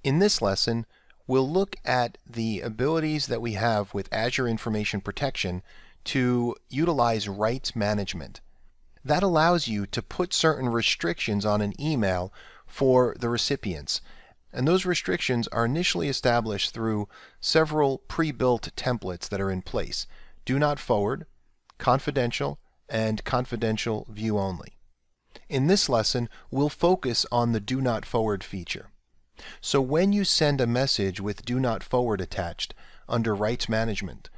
In this lesson, we'll look at the abilities that we have with Azure Information Protection to utilize rights management. That allows you to put certain restrictions on an email for the recipients. And those restrictions are initially established through several pre-built templates that are in place. Do not forward, confidential, and confidential view only. In this lesson, we'll focus on the do not forward feature. So when you send a message with do not forward attached under rights management,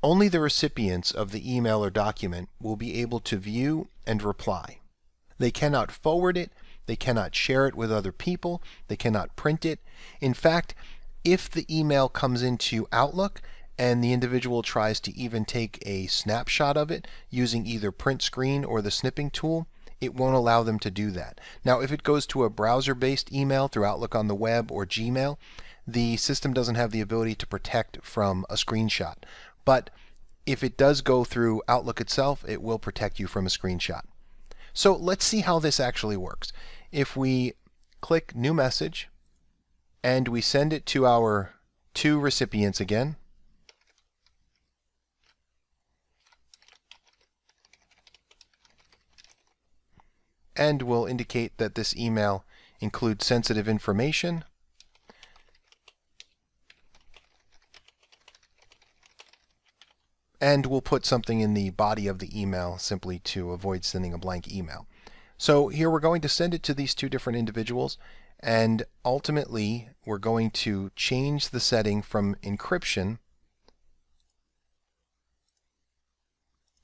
only the recipients of the email or document will be able to view and reply. They cannot forward it, they cannot share it with other people, they cannot print it. In fact, if the email comes into Outlook and the individual tries to even take a snapshot of it using either print screen or the snipping tool, it won't allow them to do that. Now, if it goes to a browser-based email through Outlook on the web or Gmail, the system doesn't have the ability to protect from a screenshot. But if it does go through Outlook itself, it will protect you from a screenshot. So let's see how this actually works. If we click New Message and we send it to our two recipients again, and we'll indicate that this email includes sensitive information, and we'll put something in the body of the email simply to avoid sending a blank email. So here we're going to send it to these two different individuals, and ultimately we're going to change the setting from encryption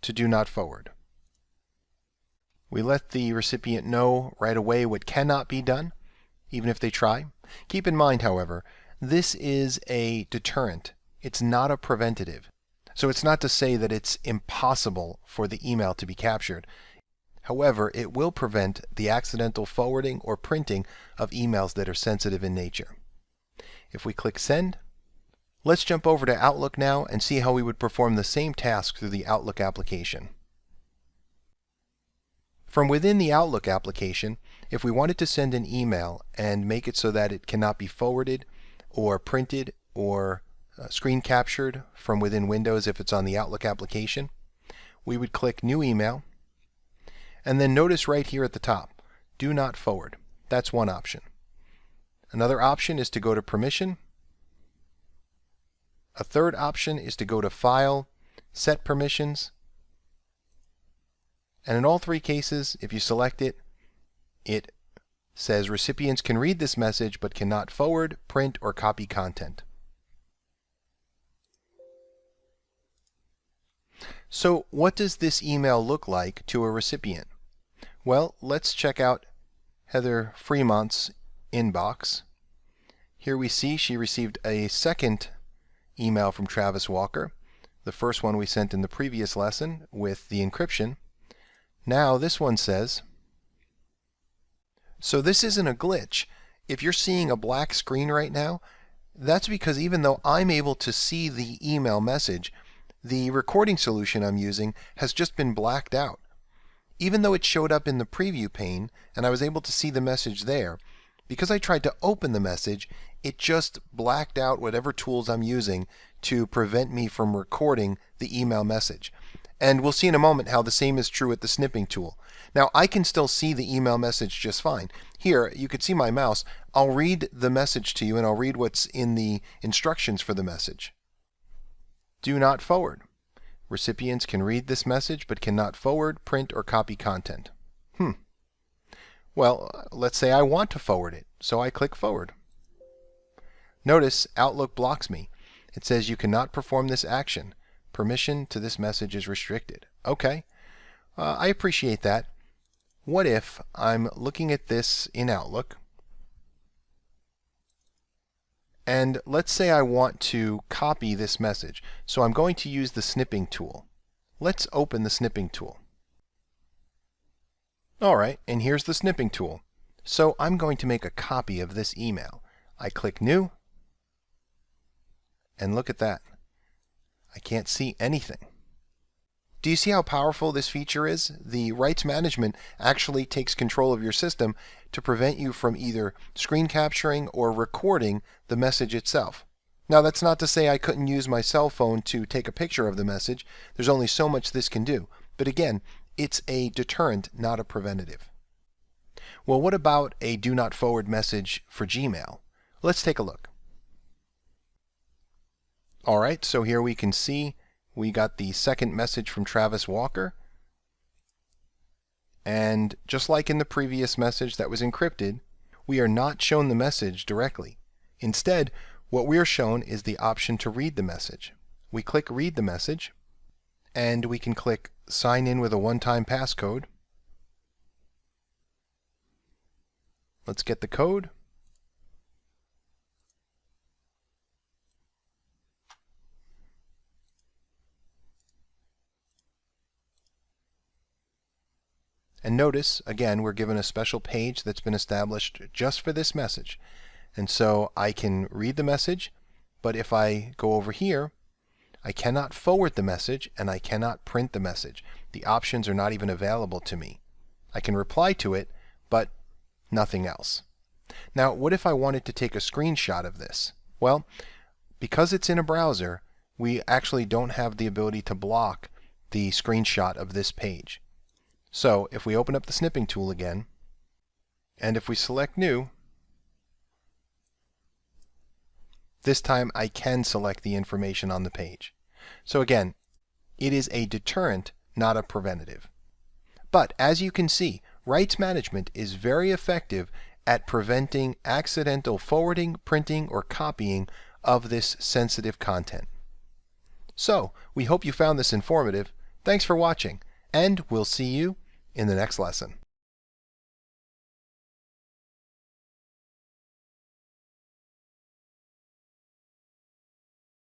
to do not forward. We let the recipient know right away what cannot be done, even if they try. Keep in mind, however, this is a deterrent. It's not a preventative. So it's not to say that it's impossible for the email to be captured. However, it will prevent the accidental forwarding or printing of emails that are sensitive in nature. If we click Send, let's jump over to Outlook now and see how we would perform the same task through the Outlook application. From within the Outlook application, if we wanted to send an email and make it so that it cannot be forwarded or printed or screen captured from within Windows if it's on the Outlook application, we would click New Email, and then notice right here at the top, Do Not Forward. That's one option. Another option is to go to Permission. A third option is to go to File, Set Permissions, and in all three cases, if you select it, it says recipients can read this message but cannot forward, print, or copy content. So what does this email look like to a recipient? Well, let's check out Heather Fremont's inbox. Here we see she received a second email from Travis Walker. The first one we sent in the previous lesson with the encryption. Now this one says, so this isn't a glitch. If you're seeing a black screen right now, that's because even though I'm able to see the email message, the recording solution I'm using has just been blacked out. Even though it showed up in the preview pane and I was able to see the message there, because I tried to open the message, it just blacked out whatever tools I'm using to prevent me from recording the email message. And we'll see in a moment how the same is true with the snipping tool. Now, I can still see the email message just fine. Here, you can see my mouse. I'll read the message to you, and I'll read what's in the instructions for the message. Do not forward. Recipients can read this message but cannot forward, print, or copy content. Well, let's say I want to forward it, so I click Forward. Notice Outlook blocks me. It says you cannot perform this action. Permission to this message is restricted. Okay, I appreciate that. What if I'm looking at this in Outlook, and let's say I want to copy this message. So I'm going to use the snipping tool. Let's open the snipping tool. Alright, and here's the snipping tool. So I'm going to make a copy of this email. I click New, and look at that. I can't see anything. Do you see how powerful this feature is? The rights management actually takes control of your system to prevent you from either screen capturing or recording the message itself. Now, that's not to say I couldn't use my cell phone to take a picture of the message. There's only so much this can do. But again, it's a deterrent, not a preventative. Well, what about a do not forward message for Gmail? Let's take a look. All right, so here we can see we got the second message from Travis Walker. And just like in the previous message that was encrypted, we are not shown the message directly. Instead, what we are shown is the option to read the message. We click Read the Message, and we can click Sign in with a one-time passcode. Let's get the code. And notice, again, we're given a special page that's been established just for this message. And so I can read the message, but if I go over here, I cannot forward the message and I cannot print the message. The options are not even available to me. I can reply to it, but nothing else. Now, what if I wanted to take a screenshot of this? Well, because it's in a browser, we actually don't have the ability to block the screenshot of this page. So if we open up the snipping tool again, and if we select New, this time I can select the information on the page. So again, it is a deterrent, not a preventative. But as you can see, rights management is very effective at preventing accidental forwarding, printing, or copying of this sensitive content. So, we hope you found this informative. Thanks for watching, and we'll see you in the next lesson.